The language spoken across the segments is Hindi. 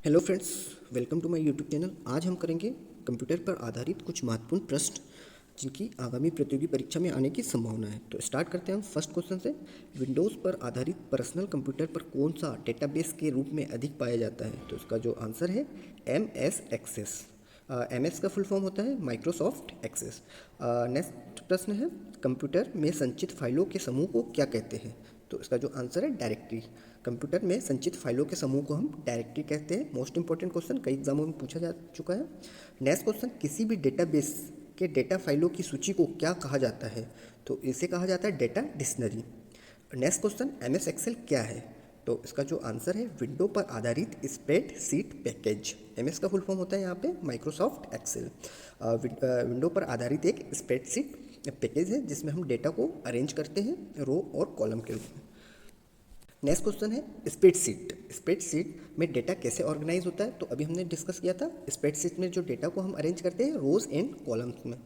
Hello friends, welcome to my YouTube channel. आज हम करेंगे कंप्यूटर पर आधारित कुछ महत्वपूर्ण प्रश्न जिनकी आगामी प्रतियोगी परीक्षा में आने की संभावना है। तो स्टार्ट करते हैं हम फर्स्ट क्वेश्चन से। विंडोज़ पर आधारित पर्सनल कंप्यूटर पर कौन सा डेटाबेस के रूप में अधिक पाया जाता है? तो इसका जो आंसर है M S Access. M S का फुल फॉर्म होता है माइक्रोसॉफ्ट एक्सेस। नेक्स्ट प्रश्न है, कंप्यूटर में संचित फाइलों के समूह को क्या कहते हैं? तो इसका जो आंसर है डायरेक्टरी। कंप्यूटर में संचित फाइलों के समूह को हम डायरेक्टरी कहते हैं। मोस्ट इंपॉर्टेंट क्वेश्चन, कई एग्जामों में पूछा जा चुका है। नेक्स्ट क्वेश्चन, किसी भी डेटाबेस के डेटा फाइलों की सूची को क्या कहा जाता है? तो इसे कहा जाता है data dictionary. Next question, M S Excel क्या है? तो इसका जो आंसर है विंडो पर आधारित spreadsheet package. M S का फुल फॉर्म होता है यहाँ पे माइक्रोसॉफ्ट एक्सेल। विंडो पर आधारित एक स्प्रेड शीट पैकेज है जिसमें हम डेटा को अरेंज करते हैं रो और कॉलम के रूप में। नेक्स्ट क्वेश्चन है स्प्रेडशीट। स्प्रेडशीट में डेटा कैसे ऑर्गेनाइज होता है? तो अभी हमने डिस्कस किया था। स्प्रेडशीट में जो डेटा को हम अरेंज करते हैं रोज एंड कॉलम्स में।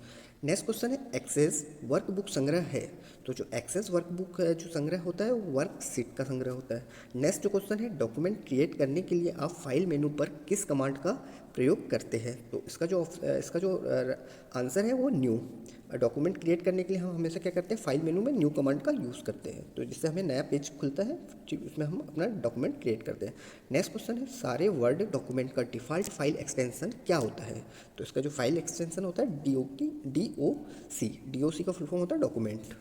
नेक्स्ट क्वेश्चन है एक्सेस वर्कबुक संग्रह है। तो जो एक्सेस वर्कबुक जो संग्रह होता है वो वर्कशीट का संग्रह होता है। नेक्स्ट जो क्वेश्चन है, डॉक्यूमेंट क्रिएट करने के लिए आप फाइल मेनू पर किस कमांड का प्रयोग करते हैं? तो इसका जो आंसर है वो न्यू। डॉक्यूमेंट क्रिएट करने के लिए हम हमेशा क्या करते हैं, फाइल मेनू में न्यू कमांड का यूज़ करते हैं। तो जिससे हमें नया पेज खुलता है, उसमें हम अपना डॉक्यूमेंट क्रिएट करते हैं। नेक्स्ट क्वेश्चन है, सारे वर्ड डॉक्यूमेंट का डिफ़ॉल्ट फाइल एक्सटेंशन क्या होता है? तो इसका जो फाइल एक्सटेंशन होता है DOC का फुल फॉर्म होता है डॉक्यूमेंट।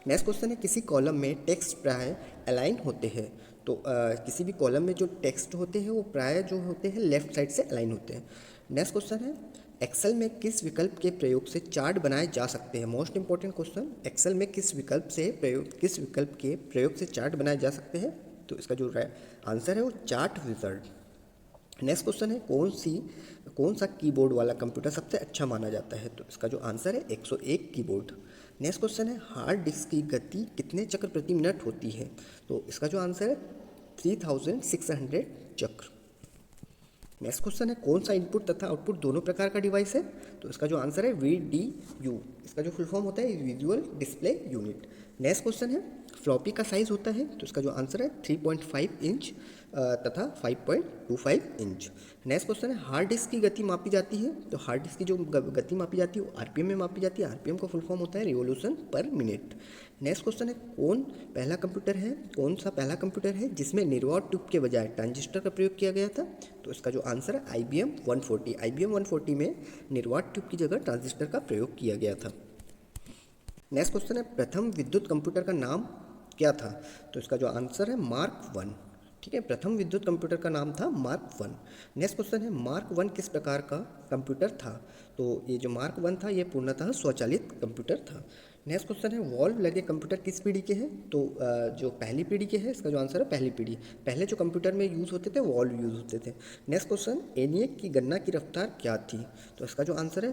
नेक्स्ट क्वेश्चन है, किसी कॉलम में टेक्स्ट प्राय अलाइन होते हैं। तो किसी भी कॉलम में जो टेक्स्ट होते हैं वो प्राय जो होते हैं लेफ्ट साइड से अलाइन होते हैं। नेक्स्ट क्वेश्चन है, एक्सेल में किस विकल्प के प्रयोग से चार्ट बनाए जा सकते हैं? मोस्ट इंपॉर्टेंट क्वेश्चन, एक्सेल में किस विकल्प के प्रयोग से चार्ट बनाए जा सकते हैं? तो इसका जो आंसर है वो चार्ट विज़ार्ड। नेक्स्ट क्वेश्चन है, कौन सा कीबोर्ड वाला कंप्यूटर सबसे अच्छा माना जाता है? तो इसका जो आंसर है 101 कीबोर्ड। नेक्स्ट क्वेश्चन है, हार्ड डिस्क की गति कितने चक्र प्रति मिनट होती है? तो इसका जो आंसर है 3600 चक्र। नेक्स्ट क्वेश्चन है, कौन सा इनपुट तथा आउटपुट दोनों प्रकार का डिवाइस है? तो इसका जो आंसर है VDU। इसका जो फुल फॉर्म होता है visual display unit. Next question है, फ्लॉपी का साइज़ होता है? तो इसका जो आंसर है 3.5 इंच तथा 5.25 इंच। नेक्स्ट क्वेश्चन है, हार्ड डिस्क की गति मापी जाती है? तो हार्ड डिस्क की जो गति मापी जाती है वो RPM में मापी जाती है। RPM का फुल फॉर्म होता है revolution per minute. Next question है, कौन सा पहला कंप्यूटर है जिसमें निर्वात ट्यूब के बजाय ट्रांजिस्टर का प्रयोग किया गया था? तो इसका जो आंसर है IBM 140। IBM 140 में निर्वात ट्यूब की जगह ट्रांजिस्टर का प्रयोग किया गया था। नेक्स्ट क्वेश्चन है, प्रथम विद्युत कंप्यूटर का नाम क्या था? तो इसका जो आंसर है मार्क 1। ठीक है, प्रथम विद्युत कंप्यूटर का नाम था मार्क 1। नेक्स्ट क्वेश्चन है, मार्क 1 किस प्रकार का कंप्यूटर था? तो ये जो मार्क 1 था ये पूर्णतः स्वचालित कंप्यूटर था। नेक्स्ट क्वेश्चन है, वॉल्व लगे कंप्यूटर किस पीढ़ी के हैं? तो जो पहली पीढ़ी के हैं, इसका जो आंसर है पहली पीढ़ी। पहले जो कंप्यूटर में यूज़ होते थे वॉल्व यूज़ होते थे। नेक्स्ट क्वेश्चन, ENIAC की गणना की रफ्तार क्या थी? तो इसका जो आंसर है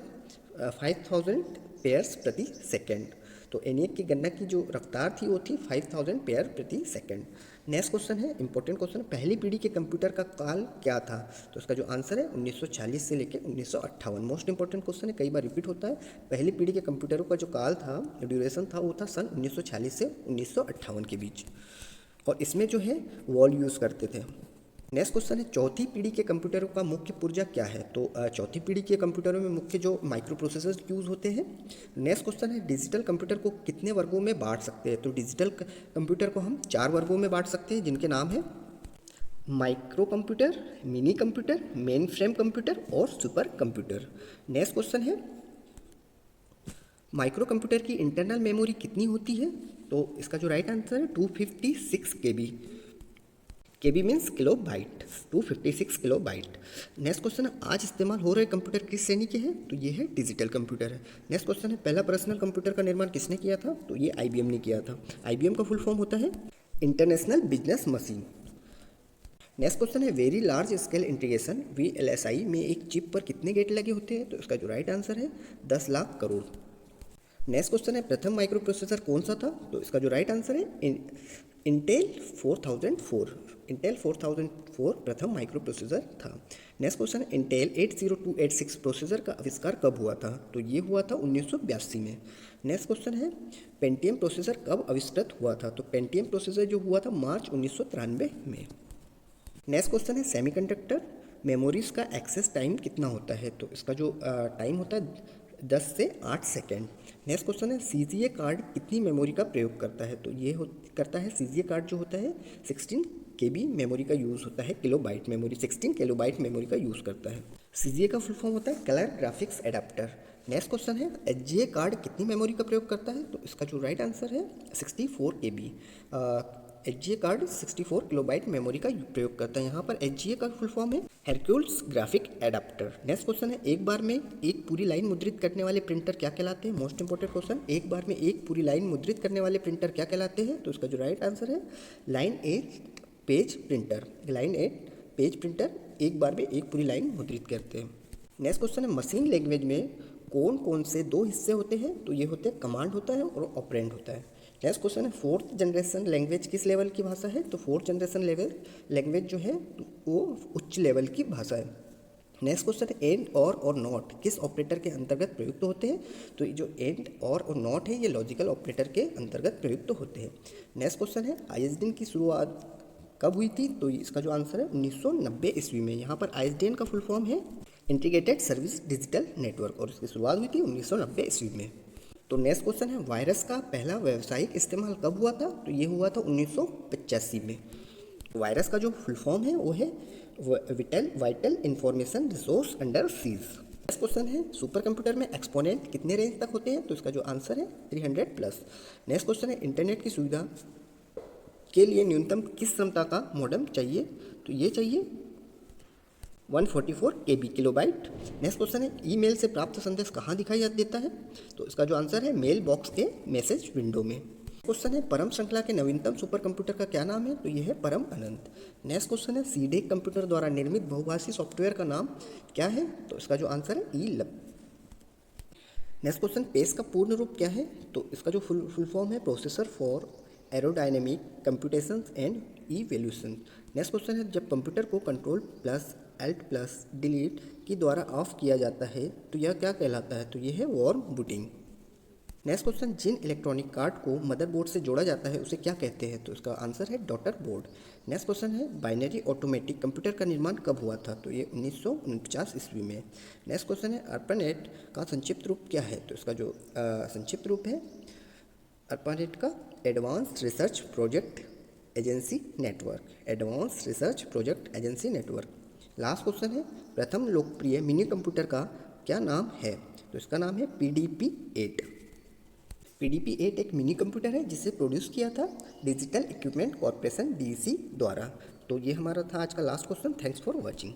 5000 पेयर्स प्रति सेकेंड। तो ENIAC की गणना की जो रफ्तार थी वो थी 5000 पेयर प्रति सेकेंड। नेक्स्ट क्वेश्चन है इंपॉर्टेंट क्वेश्चन, पहली पीढ़ी के कंप्यूटर का काल क्या था? तो इसका जो आंसर है 1940 से लेकर 1958। मोस्ट इंपॉर्टेंट क्वेश्चन है, कई बार रिपीट होता है। पहली पीढ़ी के कंप्यूटरों का जो काल था, ड्यूरेशन था, वो था सन 1940 से 1958 के बीच। और इसमें जो है वॉल यूज़ करते थे। नेक्स्ट क्वेश्चन है, चौथी पीढ़ी के कंप्यूटरों का मुख्य पुर्जा क्या है? तो चौथी पीढ़ी के कंप्यूटरों में मुख्य जो माइक्रो प्रोसेसर्स यूज़ होते हैं। नेक्स्ट क्वेश्चन है, डिजिटल कंप्यूटर को कितने वर्गों में बांट सकते हैं? तो डिजिटल कंप्यूटर को हम 4 वर्गों में बांट सकते हैं जिनके नाम है micro computer, mini computer, main frame computer और सुपर कंप्यूटर। नेक्स्ट क्वेश्चन है, माइक्रो कंप्यूटर की इंटरनल मेमोरी कितनी होती है? तो इसका जो राइट आंसर है 256 KB। KB means kilo byte, 256 kilo byte. Next question है, आज इस्तेमाल हो रहे कंप्यूटर किस श्रेणी के हैं? तो ये है डिजिटल कंप्यूटर है। नेक्स्ट क्वेश्चन है, पहला पर्सनल कंप्यूटर का निर्माण किसने किया था? तो ये IBM ने किया था। IBM का फुल फॉर्म होता है international business machine. Next question है, very large scale integration VLSI में एक चिप पर कितने गेट लगे होते हैं? तो इसका जो राइट आंसर है 10 लाख करोड़। नेक्स्ट क्वेश्चन है, प्रथम माइक्रो प्रोसेसर कौन सा था? तो इसका जो राइट आंसर है इंटेल 4004। इंटेल 4004 प्रथम माइक्रो प्रोसेसर था। नेक्स्ट क्वेश्चन है, इंटेल 80286 प्रोसेसर का आविष्कार कब हुआ था? तो ये हुआ था 1982 में। नेक्स्ट क्वेश्चन है, पेंटियम प्रोसेसर कब आविष्कृत हुआ था? तो पेंटियम प्रोसेसर जो हुआ था मार्च 1993 में। नेक्स्ट क्वेश्चन है सेमीकंडक्टर मेमोरीज का एक्सेस टाइम कितना होता है। तो इसका जो टाइम होता है 10 से 8 सेकेंड। नेक्स्ट क्वेश्चन है सीजीए कार्ड कितनी मेमोरी का प्रयोग करता है। तो ये करता है सीजीए कार्ड जो होता है 16 केबी मेमोरी का यूज़ होता है, किलोबाइट मेमोरी 16 किलोबाइट मेमोरी का यूज़ करता है। सीजीए का फुल फॉर्म होता है colour graphics adapter. Next question है एचजीए कार्ड कितनी मेमोरी का प्रयोग करता है। तो इसका जो राइट आंसर है 64 केबी। एचजीए कार्ड 64 किलोबाइट मेमोरी का प्रयोग करता है। यहाँ पर एचजीए का फुल फॉर्म है हेरक्यूल्स ग्राफिक एडाप्टर। नेक्स्ट क्वेश्चन है एक बार में एक पूरी लाइन मुद्रित करने वाले प्रिंटर क्या कहलाते हैं। मोस्ट इंपॉर्टेंट क्वेश्चन, एक बार में एक पूरी लाइन मुद्रित करने वाले प्रिंटर क्या कहलाते हैं। तो इसका जो राइट आंसर है line 8 page printer. Line 8 page printer एक बार में एक पूरी लाइन मुद्रित करते हैं। नेक्स्ट क्वेश्चन है मशीन लैंग्वेज में कौन कौन से दो हिस्से होते हैं। तो ये होते हैं कमांड होता है और ऑपरेंड होता है। नेक्स्ट क्वेश्चन है फोर्थ जनरेशन लैंग्वेज किस लेवल की भाषा है। तो फोर्थ जनरेशन लैंग्वेज जो है वो उच्च लेवल की भाषा है। नेक्स्ट क्वेश्चन है एंड और नॉट किस ऑपरेटर के अंतर्गत प्रयुक्त होते हैं। तो ये जो एंड और नॉट है ये लॉजिकल ऑपरेटर के अंतर्गत प्रयुक्त होते हैं। नेक्स्ट क्वेश्चन है आईएसडीएन की शुरुआत कब हुई थी। तो इसका जो आंसर है 1990 ईस्वी में। यहाँ पर आईएसडीएन का फुल फॉर्म है इंटीग्रेटेड सर्विस डिजिटल नेटवर्क और इसकी शुरुआत हुई थी 1990 ईस्वी में। तो नेक्स्ट क्वेश्चन है वायरस का पहला व्यावसायिक इस्तेमाल कब हुआ था। तो ये हुआ था 1985 में। वायरस का जो फुल फॉर्म है वो है vital information resource under seize. Next question है सुपर कंप्यूटर में एक्सपोनेंट कितने रेंज तक होते हैं। तो इसका जो आंसर है 300+। नेक्स्ट क्वेश्चन है इंटरनेट की सुविधा के लिए न्यूनतम किस क्षमता का मॉडेम चाहिए। तो ये चाहिए 144 KB किलोबाइट। नेक्स्ट क्वेश्चन है ईमेल से प्राप्त संदेश कहाँ दिखाई देता है। तो इसका जो आंसर है मेल बॉक्स के मैसेज विंडो में। क्वेश्चन है परम श्रृंखला के नवीनतम सुपर कंप्यूटर का क्या नाम है। तो यह है परम अनंत। नेक्स्ट क्वेश्चन है सीडेक कंप्यूटर द्वारा निर्मित बहुभाषी सॉफ्टवेयर का नाम क्या है। तो इसका जो आंसर है ई-लब। नेक्स्ट क्वेश्चन पेस का पूर्ण रूप क्या है। तो इसका जो फुल फॉर्म है processor for aerodynamic computation and evaluation. Next question है जब कंप्यूटर को Ctrl+Alt+Delete के द्वारा ऑफ किया जाता है तो यह क्या कहलाता है। तो यह है वार्म बूटिंग। नेक्स्ट क्वेश्चन जिन इलेक्ट्रॉनिक कार्ड को मदरबोर्ड से जोड़ा जाता है उसे क्या कहते हैं। तो इसका आंसर है डॉटर बोर्ड। नेक्स्ट क्वेश्चन है बाइनरी ऑटोमेटिक कंप्यूटर का निर्माण कब हुआ था। तो ये 1949 ईस्वी में। नेक्स्ट क्वेश्चन है ARPANET का संक्षिप्त रूप क्या है। तो इसका जो संक्षिप्त रूप है ARPANET का advance research project agency network. Advance research project agency network. Last question है प्रथम लोकप्रिय मिनी कंप्यूटर का क्या नाम है। तो इसका नाम है PDP-8। PDP-8 एक मिनी कंप्यूटर है जिसे प्रोड्यूस किया था डिजिटल इक्विपमेंट कॉरपोरेशन DEC द्वारा। तो ये हमारा था आज का last question. Thanks for watching.